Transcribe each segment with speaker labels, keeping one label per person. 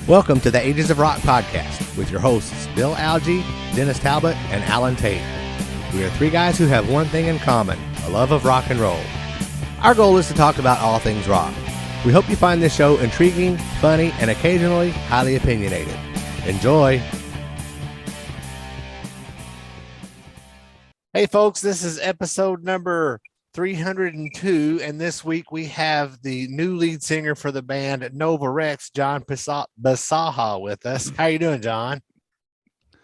Speaker 1: Welcome to the Ages of Rock podcast with your hosts, Bill Algie, Dennis Talbot, and Alan Tate. We are three guys who have one thing in common, a love of rock and roll. Our goal is to talk about all things rock. We hope you find this show intriguing, funny, and occasionally highly opinionated. Enjoy! Hey folks, this is episode number 302, and this week we have the new lead singer for the band Nova Rex, John Bisaha, with us. How you doing, John?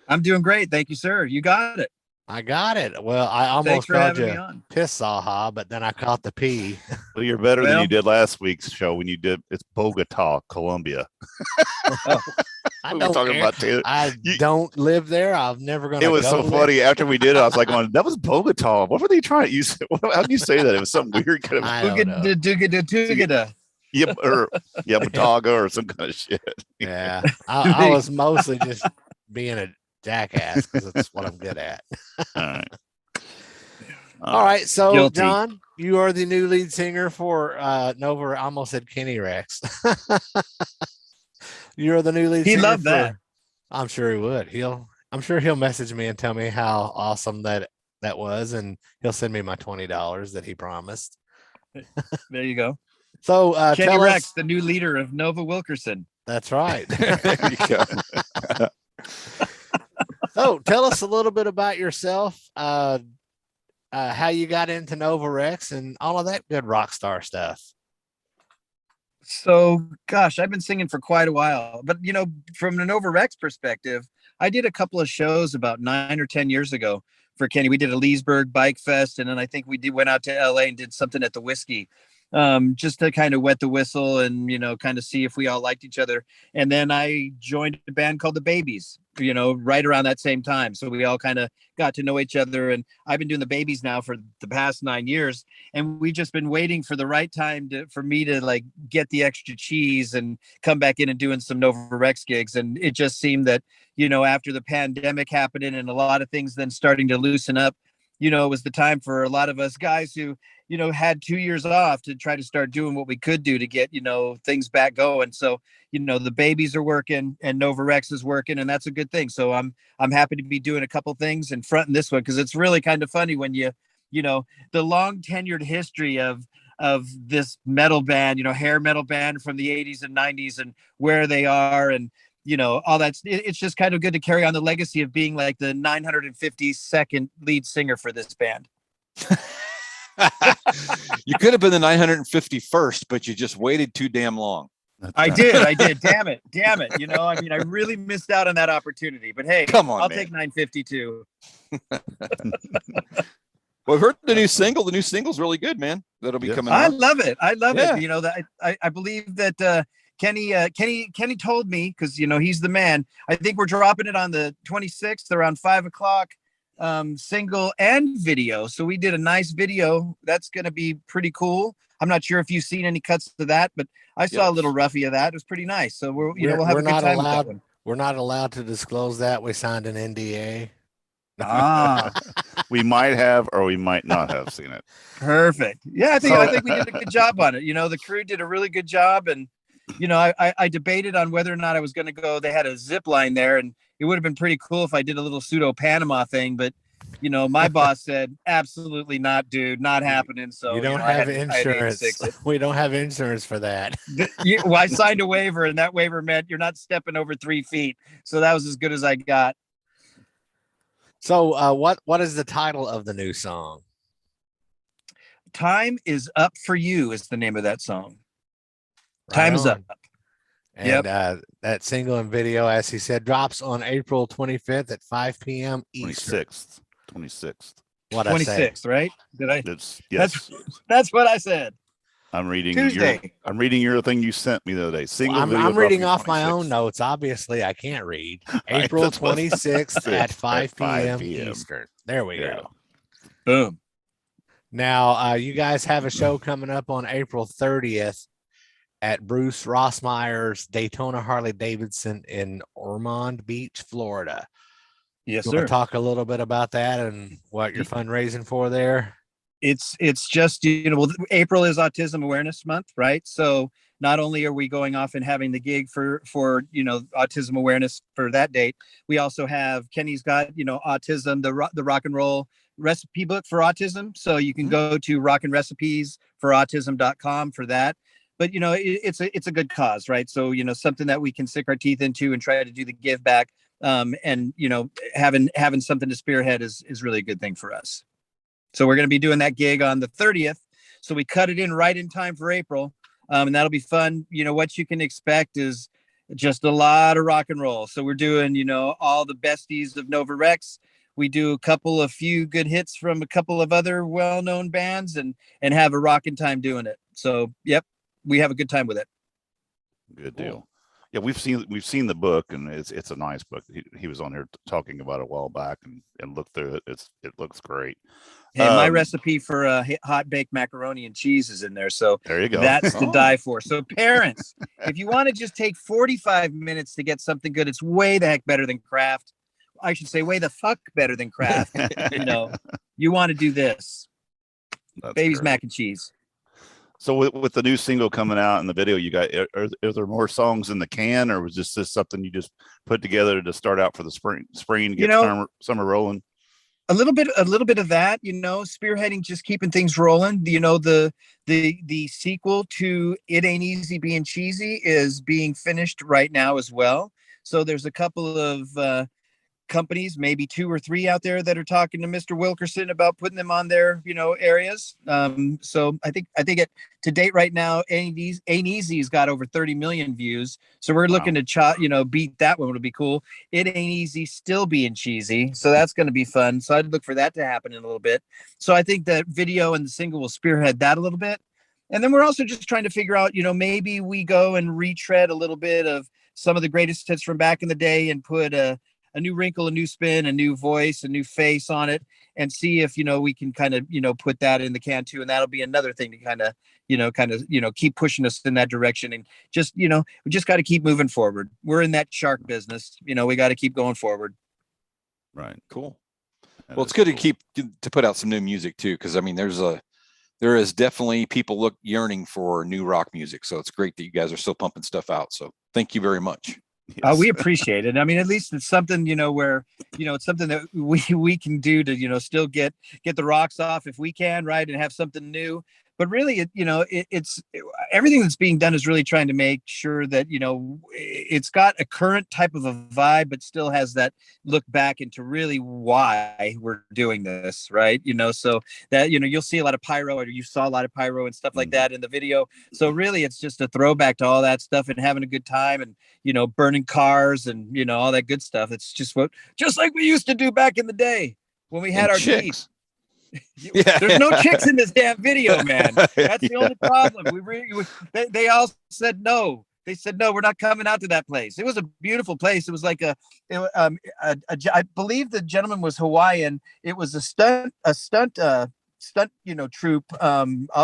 Speaker 2: I'm doing great, thank you, sir. You got it.
Speaker 1: I got it. Well, I almost called you Pissaha, but then I caught the P.
Speaker 3: Well, you're better than you did last week's show when you did. It's Bogota, Colombia.
Speaker 1: I don't talking about I don't live there. I'm never going to.
Speaker 3: It was so funny after we did it. I was like, that was Bogota. What were they trying to use? How do you say that? It was some weird kind of
Speaker 2: Tugada.
Speaker 3: Yep, or Bataga or some kind of shit.
Speaker 1: Yeah, I was mostly just being a jackass because it's what I'm good at. All right. So, guilty. John, you are the new lead singer for Nova. I almost said Kenny Rex. You're the new lead singer.
Speaker 2: He loved that.
Speaker 1: I'm sure he would. I'm sure he'll message me and tell me how awesome that was, and he'll send me my $20 that he promised.
Speaker 2: There you go.
Speaker 1: So,
Speaker 2: Kenny Rex, the new leader of Nova Wilkerson.
Speaker 1: That's right. There you go. So tell us a little bit about yourself, how you got into Nova Rex and all of that good rock star stuff.
Speaker 2: So, gosh, I've been singing for quite a while, but from the Nova Rex perspective, I did a couple of shows about 9 or 10 years ago for Kenny. We did a Leesburg Bike Fest, and then I think went out to LA and did something at the Whiskey. Just to kind of wet the whistle and, kind of see if we all liked each other. And then I joined a band called the Babies, right around that same time. So we all kind of got to know each other. And I've been doing the Babies now for the past 9 years. And we've just been waiting for the right time for me to like get the extra cheese and come back in and doing some Nova Rex gigs. And it just seemed that, after the pandemic happening and a lot of things then starting to loosen up, it was the time for a lot of us guys who, had 2 years off to try to start doing what we could do to get, things back going. So, the Babies are working and Nova Rex is working, and that's a good thing. So I'm happy to be doing a couple things and fronting this one, because it's really kind of funny when the long tenured history of this metal band, hair metal band from the 80s and 90s and where they are and, all that. It's just kind of good to carry on the legacy of being like the 952nd lead singer for this band.
Speaker 4: You could have been the 951st, but you just waited too damn long.
Speaker 2: I did. Damn it. I really missed out on that opportunity, but hey,
Speaker 4: come on,
Speaker 2: I'll
Speaker 4: man.
Speaker 2: take 952.
Speaker 4: Well, I've heard the new single. The new single's really good, man. That'll be coming out.
Speaker 2: I love it. That I believe that Kenny told me, because he's the man. I think we're dropping it on the 26th around 5:00, single and video. So we did a nice video. That's going to be pretty cool. I'm not sure if you've seen any cuts to that, but I saw a little roughie of that. It was pretty nice. So we'll have a good time with that one.
Speaker 1: We're not allowed to disclose that. We signed an NDA.
Speaker 3: We might have, or we might not have seen it.
Speaker 2: Perfect. Yeah, I think we did a good job on it. The crew did a really good job, and I debated on whether or not I was going to go. They had a zip line there, and it would have been pretty cool if I did a little pseudo Panama thing, but my boss said, absolutely not, dude, not happening. So
Speaker 1: you don't have insurance. We don't have insurance for that.
Speaker 2: I signed a waiver, and that waiver meant you're not stepping over 3 feet. So that was as good as I got.
Speaker 1: So what is the title of the new song?
Speaker 2: Time is Up for You is the name of that song.
Speaker 1: Right
Speaker 2: Time
Speaker 1: on.
Speaker 2: is up.
Speaker 1: And that single and video, as he said, drops on April 25th at 5 p.m. Eastern.
Speaker 3: 26th.
Speaker 1: What
Speaker 2: 26th, right? Did I?
Speaker 3: Yes.
Speaker 2: That's what I said.
Speaker 3: I'm reading
Speaker 2: Tuesday.
Speaker 3: I'm reading your thing you sent me the other day.
Speaker 1: I'm reading off my own notes. Obviously, I can't read. April 26th at 5 p.m. Eastern. There we go.
Speaker 2: Boom.
Speaker 1: Now, you guys have a show coming up on April 30th at Bruce Rossmeyer's Daytona Harley Davidson in Ormond Beach, Florida.
Speaker 2: Yes,
Speaker 1: You want
Speaker 2: sir.
Speaker 1: to talk a little bit about that and what you're fundraising for there?
Speaker 2: It's just, well, April is Autism Awareness Month, right? So not only are we going off and having the gig for autism awareness for that date, we also have Kenny's got autism, the rock and roll recipe book for autism. So you can go to rockandrecipesforautism.com for that. But it's a good cause, right? So something that we can stick our teeth into and try to do the give back. And having something to spearhead is really a good thing for us. So we're going to be doing that gig on the 30th. So we cut it in right in time for April. And that'll be fun. What you can expect is just a lot of rock and roll. So we're doing, all the besties of Nova Rex. We do a few good hits from a couple of other well-known bands and have a rocking time doing it. So, yep, we have a good time with it.
Speaker 3: Good deal. Yeah, we've seen the book, and it's a nice book. He was on here talking about it a while back, and looked through it. It looks great.
Speaker 2: Hey, my recipe for hot baked macaroni and cheese is in there, so
Speaker 3: there you go.
Speaker 2: That's to die for. So parents, if you want to just take 45 minutes to get something good, it's way the heck better than Kraft. I should say way the fuck better than Kraft. You want to do this.
Speaker 3: That's
Speaker 2: Baby's
Speaker 3: great.
Speaker 2: mac and cheese.
Speaker 3: So with the new single coming out and the video, you got are there more songs in the can, or was this something you just put together to start out for the spring get summer rolling?
Speaker 2: A little bit of that, spearheading, just keeping things rolling. The sequel to It Ain't Easy Being Cheesy is being finished right now as well. So there's a couple of companies, maybe 2 or 3 out there that are talking to Mr. Wilkerson about putting them on their, areas. So I think it to date right now, Ain't Easy's got over 30 million views. So we're looking to beat that one. Would be cool. It Ain't Easy Still Being Cheesy. So that's going to be fun. So I'd look for that to happen in a little bit. So I think that video and the single will spearhead that a little bit. And then we're also just trying to figure out, maybe we go and retread a little bit of some of the greatest hits from back in the day and put a new wrinkle, a new spin, a new voice, a new face on it, and see if, we can kind of, put that in the can too. And that'll be another thing to kind of, keep pushing us in that direction. And just, we just got to keep moving forward. We're in that shark business. We got to keep going forward.
Speaker 3: Right.
Speaker 4: Cool. Well, it's good to put out some new music too. Cause I mean, there is definitely people yearning for new rock music. So it's great that you guys are still pumping stuff out. So thank you very much.
Speaker 3: Yes.
Speaker 2: We appreciate it. I mean, at least it's something, where, it's something that we can do to, still get the rocks off if we can, right, and have something new. But really, it's everything that's being done is really trying to make sure that, it's got a current type of a vibe, but still has that look back into really why we're doing this, right? So that, you'll see a lot of pyro, or you saw a lot of pyro and stuff like that in the video. So really, it's just a throwback to all that stuff and having a good time and, burning cars and, all that good stuff. It's just like we used to do back in the day when we had our
Speaker 4: chicks.
Speaker 2: Yeah. There's no chicks in this damn video, man. That's the only problem. They all said no. They said no, we're not coming out to that place. It was a beautiful place. It was like I believe the gentleman was Hawaiian. It was a stunt troop,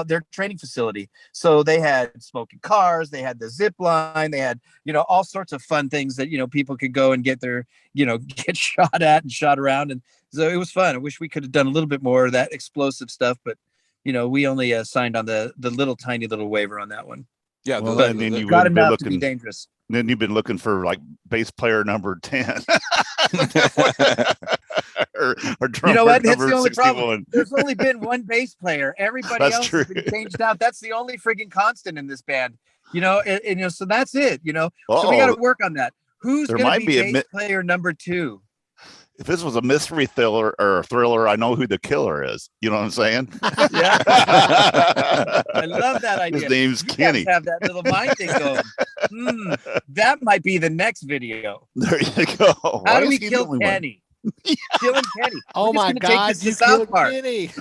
Speaker 2: their training facility. So they had smoking cars, they had the zip line, they had, all sorts of fun things that, people could go and get their, get shot at and shot around. And so it was fun. I wish we could have done a little bit more of that explosive stuff, but we only signed on the little tiny little waiver on that one.
Speaker 4: Yeah,
Speaker 3: well, and then you
Speaker 2: got enough to be dangerous.
Speaker 3: Then you've been looking for like bass player number 10. or
Speaker 2: you know what? That's the only
Speaker 3: 61.
Speaker 2: problem. There's only been one bass player. Everybody else has been changed out. That's the only freaking constant in this band. So that's it. So we got to work on that. Who's going to be bass player number 2?
Speaker 3: If this was a mystery thriller or a thriller, I know who the killer is. You know what I'm saying?
Speaker 2: Yeah. I love that idea.
Speaker 3: His name's Kenny.
Speaker 2: Have that little mind thing going. That might be the next video.
Speaker 3: There you go.
Speaker 2: How do we kill Kenny? Killing Kenny.
Speaker 1: Oh my God!
Speaker 2: You killed
Speaker 1: Kenny.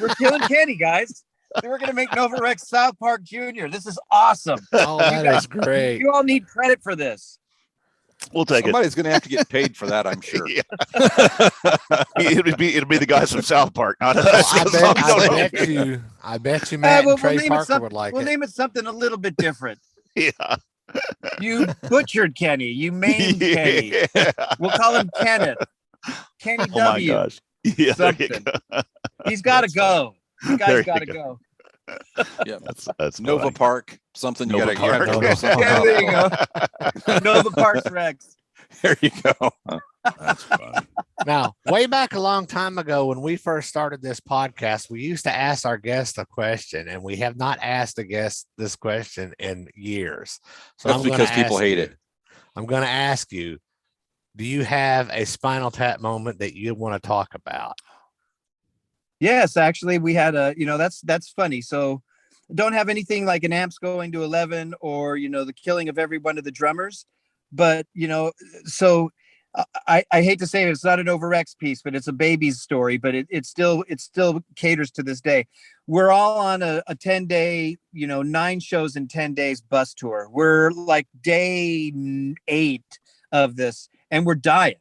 Speaker 2: We're killing Kenny, guys. We're going to make Nova Rex South Park Jr. This is awesome.
Speaker 1: Oh, that is great.
Speaker 2: You all need credit for this.
Speaker 3: We'll take
Speaker 4: Somebody's going to have to get paid for that, I'm sure.
Speaker 3: It'll be the guys from South Park, not us.
Speaker 1: I bet you Matt and Trey Parker would like it.
Speaker 2: We'll name it something a little bit different.
Speaker 3: Yeah.
Speaker 2: You butchered Kenny. You maimed Kenny. We'll call him Kenneth. Kenny
Speaker 3: Oh my
Speaker 2: W.
Speaker 3: gosh. Yeah, there you
Speaker 2: Something.
Speaker 3: go.
Speaker 2: He's got to
Speaker 3: That's
Speaker 2: go. You
Speaker 3: There
Speaker 2: guys
Speaker 3: you
Speaker 2: got to
Speaker 3: go.
Speaker 2: go.
Speaker 4: Yeah.
Speaker 3: That's
Speaker 4: Nova
Speaker 3: funny.
Speaker 4: Park, something you
Speaker 3: Nova
Speaker 4: gotta, you gotta
Speaker 3: Park.
Speaker 4: go something
Speaker 2: Yeah,
Speaker 4: else.
Speaker 2: there you go. Nova Parks Rex.
Speaker 4: There you go.
Speaker 3: That's funny.
Speaker 1: Now, way back a long time ago, when we first started this podcast, we used to ask our guests a question, and we have not asked a guest this question in years. So
Speaker 4: That's
Speaker 1: I'm gonna
Speaker 4: because people
Speaker 1: ask
Speaker 4: hate
Speaker 1: you-
Speaker 4: it.
Speaker 1: I'm going to ask you, do you have a Spinal Tap moment that you want to talk about?
Speaker 2: Yes, actually, we had that's funny. So don't have anything like an amps going to 11 or, the killing of every one of the drummers. But, so I hate to say it, it's not an Overrex piece, but it's a baby's story, but it still caters to this day. We're all on a 10-day, 9 shows in 10 days bus tour. We're like day 8 of this and we're dying.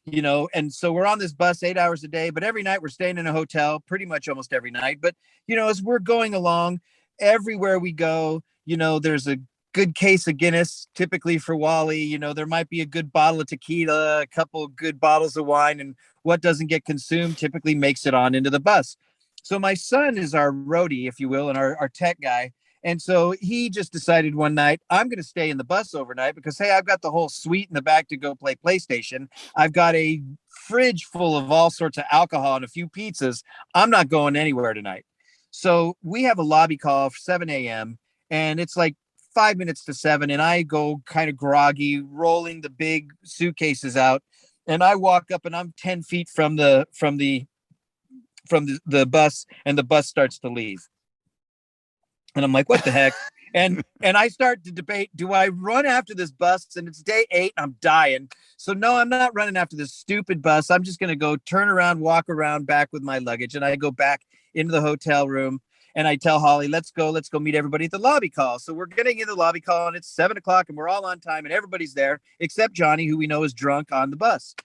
Speaker 2: And so we're on this bus 8 hours a day, but every night we're staying in a hotel, pretty much almost every night. But, as we're going along, everywhere we go, there's a good case of Guinness, typically for Wally. There might be a good bottle of tequila, a couple of good bottles of wine, and what doesn't get consumed typically makes it on into the bus. So my son is our roadie, if you will, and our tech guy. And so he just decided one night, I'm going to stay in the bus overnight because, hey, I've got the whole suite in the back to go play PlayStation. I've got a fridge full of all sorts of alcohol and a few pizzas. I'm not going anywhere tonight. So we have a lobby call for 7 a.m. and it's like 5 minutes to 7. And I go kind of groggy, rolling the big suitcases out. And I walk up and I'm 10 feet from the bus, and the bus starts to leave. And I'm like, what the heck? And I start to debate, do I run after this bus? And it's day 8 and I'm dying. So no, I'm not running after this stupid bus. I'm just going to go turn around, walk around back with my luggage. And I go back into the hotel room and I tell Holly, let's go meet everybody at the lobby call. So we're getting in the lobby call and it's 7:00 and we're all on time and everybody's there except Johnny, who we know is drunk on the bus.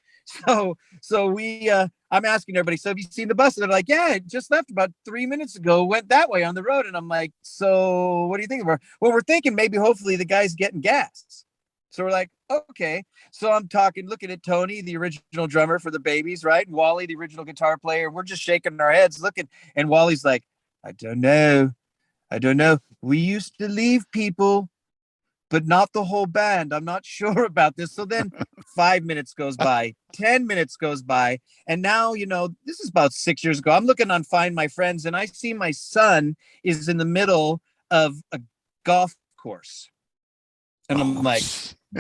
Speaker 2: So we, I'm asking everybody, so have you seen the bus? And they're like, yeah, it just left about 3 minutes ago, went that way on the road. And I'm like, so what do you think? Well, we're thinking maybe hopefully the guy's getting gas. So we're like, okay. So I'm looking at Tony, the original drummer for the Babies, right? And Wally, the original guitar player. We're just shaking our heads looking. And Wally's like, I don't know. We used to leave people, but not the whole band. I'm not sure about this. So then 5 minutes goes by, 10 minutes goes by. And now, this is about 6 years ago. I'm looking on Find My Friends and I see my son is in the middle of a golf course. And I'm like,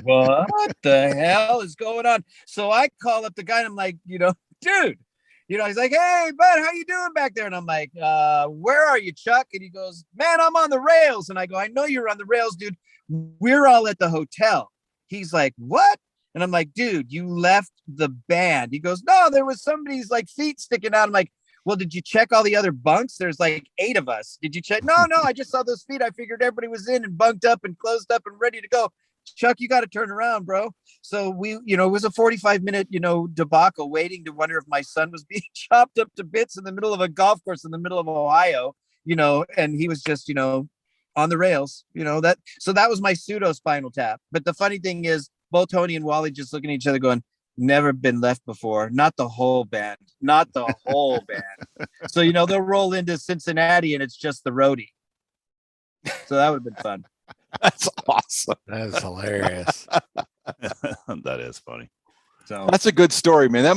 Speaker 2: what the hell is going on? So I call up the guy and I'm like, dude, he's like, hey, bud, how you doing back there? And I'm like, where are you, Chuck? And he goes, man, I'm on the rails. And I go, I know you're on the rails, dude. We're all at the hotel. He's like, what? And I'm like, dude, you left the band. He goes, no, there was somebody's like feet sticking out. I'm like, well, did you check all the other bunks? There's like 8 of us. Did you check? No, I just saw those feet. I figured everybody was in and bunked up and closed up and ready to go. Chuck, you got to turn around, bro. So we, it was a 45-minute, debacle waiting to wonder if my son was being chopped up to bits in the middle of a golf course in the middle of Ohio, and he was just, on the rails, so that was my pseudo Spinal Tap. But the funny thing is both Tony and Wally just looking at each other going, never been left before. Not the whole band. So, they'll roll into Cincinnati and it's just the roadie. So that would have been fun.
Speaker 4: That's awesome.
Speaker 1: That is hilarious.
Speaker 3: That is funny.
Speaker 2: So
Speaker 4: That's a good story, man. That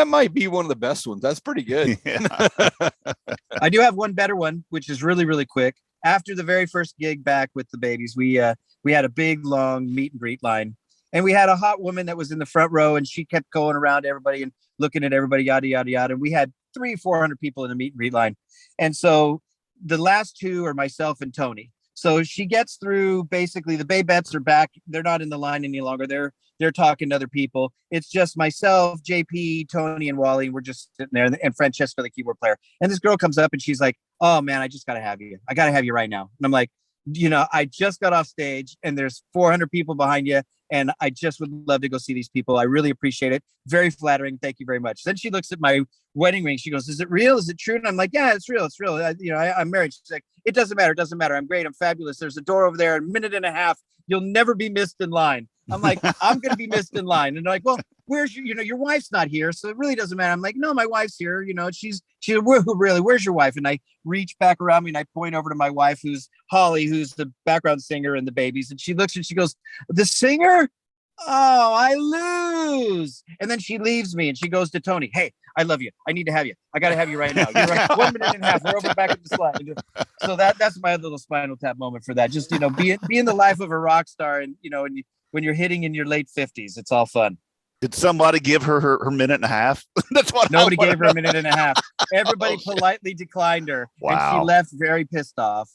Speaker 4: might be one of the best ones. That's pretty good.
Speaker 3: Yeah.
Speaker 2: I do have one better one, which is really, really quick. After the very first gig back with the Babies, we had a big, long meet and greet line. And we had a hot woman that was in the front row and she kept going around everybody and looking at everybody, yada, yada, yada. And we had 300-400 people in the meet and greet line. And so the last 2 are myself and Tony. So she gets through, basically the Babettes are back. They're not in the line any longer. They're talking to other people. It's just myself, JP, Tony, and Wally. We're just sitting there, and Francesca, the keyboard player. And this girl comes up and she's like, oh man, I just got to have you. I got to have you right now. And I'm like, I just got off stage and there's 400 people behind you. And I just would love to go see these people. I really appreciate it. Very flattering. Thank you very much. Then she looks at my wedding ring. She goes, is it real? Is it true? And I'm like, yeah, it's real. It's real. I'm married. She's like, it doesn't matter. It doesn't matter. I'm great. I'm fabulous. There's a door over there. A minute and a half. You'll never be missed in line. I'm like, I'm going to be missed in line. And they're like, well, where's your wife's not here, so it really doesn't matter. I'm like, no, my wife's here. She's really, where's your wife? And I reach back around me and I point over to my wife, who's Holly, who's the background singer in the Babies. And she looks and she goes, the singer? Oh, I lose. And then she leaves me and she goes to Tony. Hey, I love you. I need to have you. I got to have you right now. You're right. 1 minute and a half. We're over back at the slide. So that's my little Spinal Tap moment for that. Just, be in the life of a rock star. And, when you're hitting in your late 50s, it's all fun.
Speaker 3: Did somebody give her minute and a half? That's what
Speaker 2: nobody gave her a minute and a half. Everybody politely declined her.
Speaker 3: Wow.
Speaker 2: And she left very pissed off.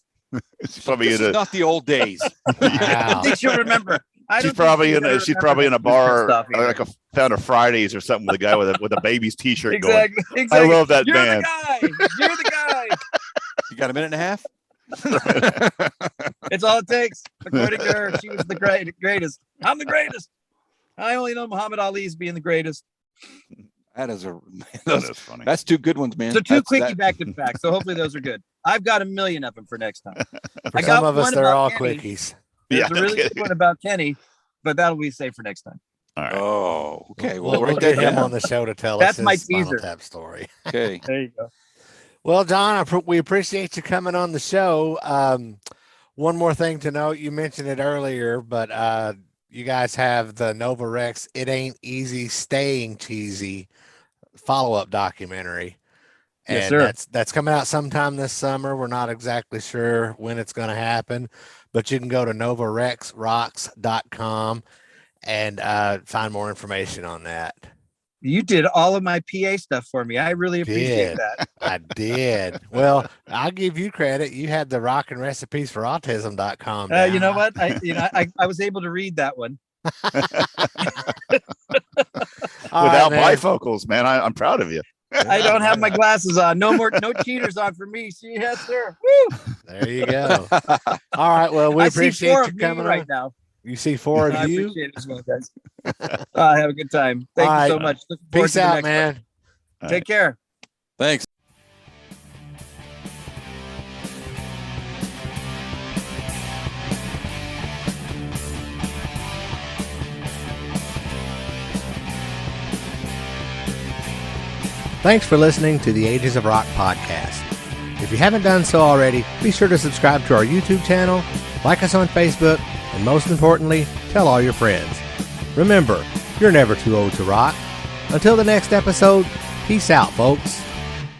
Speaker 4: This is not the old days.
Speaker 2: Wow. I think she'll remember.
Speaker 3: She's probably in a bar, like found a Fridays or something with a guy with a Babies t-shirt.
Speaker 2: Exactly.
Speaker 3: I love that
Speaker 2: You're
Speaker 3: band.
Speaker 2: You're the guy.
Speaker 4: You got a minute and a half?
Speaker 2: It's all it takes. According to her, she was the greatest. I'm the greatest. I only know Muhammad Ali's being the greatest.
Speaker 4: That's
Speaker 3: funny.
Speaker 4: That's two good ones, man.
Speaker 2: So two quickie back to back. So hopefully those are good. I've got 1 million of them for next time.
Speaker 1: For some of us, they're all quickies.
Speaker 2: There's a really good one about Kenny, but that'll be saved for next time.
Speaker 3: All right.
Speaker 4: Oh, okay.
Speaker 1: We'll get him on the show to tell us his Spinal Tap story.
Speaker 4: Okay.
Speaker 2: There you go.
Speaker 1: Well, John, we appreciate you coming on the show. One more thing to note, you mentioned it earlier, but you guys have the Nova Rex It Ain't Easy Staying Cheesy follow-up documentary. And
Speaker 2: yes, sir.
Speaker 1: That's coming out sometime this summer. We're not exactly sure when it's going to happen, but you can go to novarexrocks.com and find more information on that.
Speaker 2: You did all of my PA stuff for me. I really appreciate that.
Speaker 1: I did. Well, I'll give you credit. You had the rockin' recipes for autism.com.
Speaker 2: You know what? I was able to read that one.
Speaker 3: Without bifocals, man. I'm proud of you.
Speaker 2: I don't have my glasses on. No cheaters on for me. See, yes, sir. Woo!
Speaker 1: There you go. All right. Well, we appreciate you coming
Speaker 2: right now.
Speaker 1: You see 4 of you.
Speaker 2: I appreciate it as well, guys. Have a good time. Thank you so much.
Speaker 1: Peace out, man.
Speaker 2: Take care.
Speaker 4: Thanks.
Speaker 1: Thanks for listening to the Ages of Rock podcast. If you haven't done so already, be sure to subscribe to our YouTube channel, like us on Facebook, and most importantly, tell all your friends. Remember, you're never too old to rock. Until the next episode, peace out, folks.